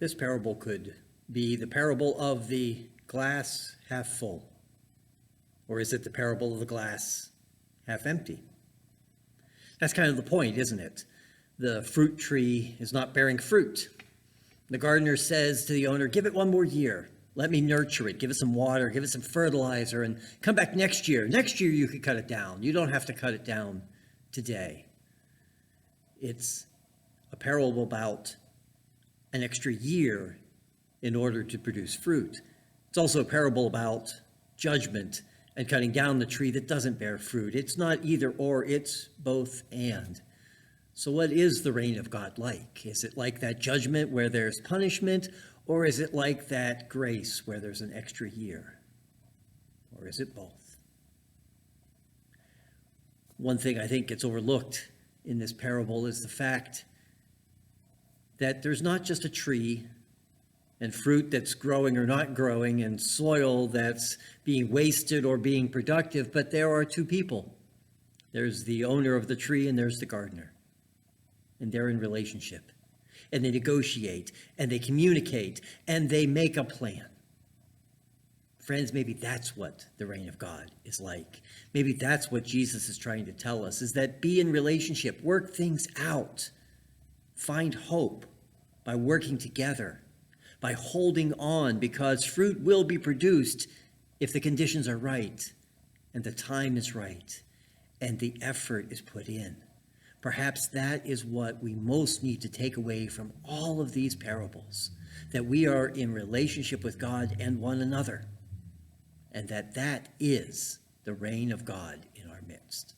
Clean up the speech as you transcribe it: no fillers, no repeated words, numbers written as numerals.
This parable could be the parable of the glass half full. Or is it the parable of the glass half empty? That's kind of the point, isn't it? The fruit tree is not bearing fruit. The gardener says to the owner, give it one more year. Let me nurture it. Give it some water. Give it some fertilizer. And come back next year. Next year you could cut it down. You don't have to cut it down today. It's a parable about an extra year in order to produce fruit. It's also a parable about judgment and cutting down the tree that doesn't bear fruit. It's not either or, it's both and. So what is the reign of God like? Is it like that judgment where there's punishment, or is it like that grace where there's an extra year? Or is it both? One thing I think gets overlooked in this parable is the fact that there's not just a tree and fruit that's growing or not growing and soil that's being wasted or being productive, but there are two people. There's the owner of the tree and there's the gardener. And they're in relationship. And they negotiate and they communicate and they make a plan. Friends, maybe that's what the reign of God is like. Maybe that's what Jesus is trying to tell us, is that be in relationship, work things out, find hope by working together, by holding on, because fruit will be produced if the conditions are right and the time is right and the effort is put in. Perhaps that is what we most need to take away from all of these parables, that we are in relationship with God and one another, and that is the reign of God in our midst.